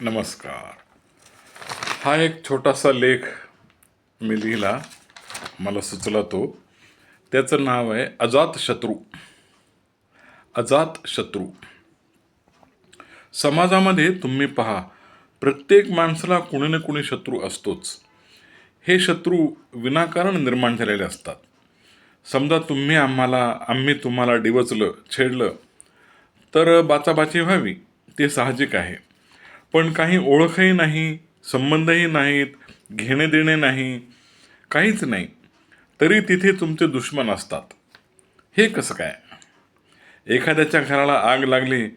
नमस्कार. हा एक छोटासा लेख मी लिहिला, मला सुचला तो. त्याचं नाव आहे अजातशत्रू. अजातशत्रू. समाजामध्ये तुम्ही पहा, प्रत्येक माणसाला कुणी ना कुणी शत्रू असतोच. हे शत्रू विनाकारण निर्माण झालेले असतात. समजा आम्ही तुम्हाला डिवचलं, छेडलं, तर बाचाबाची व्हावी, ते साहजिक आहे. पण काही ओळखही नाही, संबंधही नाहीत, घेणे देणे नाही, काहीच नाही, तरी तिथे तुमचे दुश्मन असतात. हे कसं काय? एखाद्याच्या घराला आग लागली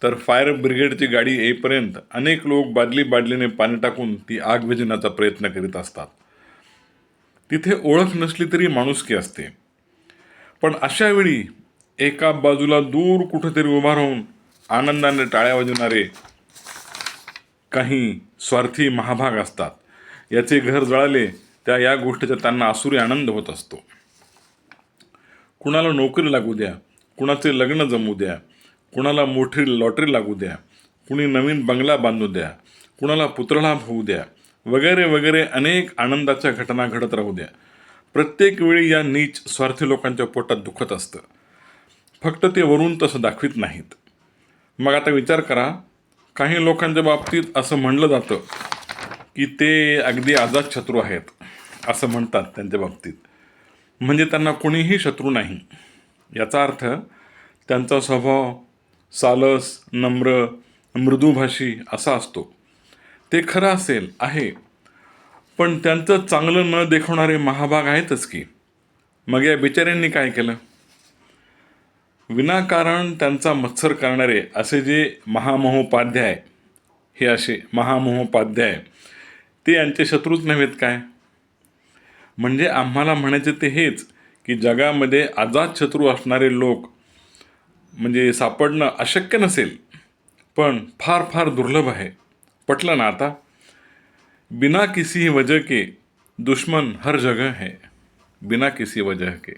तर फायर ब्रिगेडची गाडी येईपर्यंत अनेक लोक बादलीने पाणी टाकून ती आग विझवण्याचा प्रयत्न करीत असतात. तिथे ओळख नसली तरी माणुसकी असते. पण अशा वेळी एका बाजूला दूर कुठेतरी उभा राहून आनंदाने टाळ्या वाजवणारे काही स्वार्थी महाभाग असतात. याचे घर जळाले या गोष्टीचा त्यांना आसुरी आनंद होत असतो. कुणाला नोकरी लागू द्या, कुणाचे लग्न जमू द्या, कुणाला मोठी लॉटरी लागू द्या, कुणी नवीन बंगला बांधू द्या, कुणाला पुत्रलाभ होऊ द्या, वगैरे वगैरे अनेक आनंदाच्या घटना घडत राहू द्या. प्रत्येक वेळी या नीच स्वार्थी लोकांच्या पोटात दुखत असतं. फक्त ते वरून तसं दाखवित नाहीत. मग आता विचार करा, काही लोकांच्या बाबतीत असं म्हणलं जातं की ते अगदी अजातशत्रू आहेत, असं म्हणतात त्यांच्या बाबतीत. म्हणजे त्यांना कोणीही शत्रू नाही. याचा अर्थ त्यांचा स्वभाव सालस, नम्र, मृदुभाषी असा असतो. ते खरं आहे. पण त्यांचं चांगलं न देखवणारे महाभाग आहेतच की. मग या बिचाऱ्यांनी काय केलं? विनाकारण त्यांचा मत्सर करणारे असे जे महामहोपाध्याय ते यांचे शत्रूच नव्हेत काय? म्हणजे आम्हाला म्हणायचे ते हेच की जगामध्ये अजातशत्रू असणारे लोक म्हणजे सापडणं अशक्य नसेल, पण फार फार दुर्लभ आहे. पटलं ना आता? बिना किसी वजह के दुश्मन हर जगह है. बिना किसी वजह के.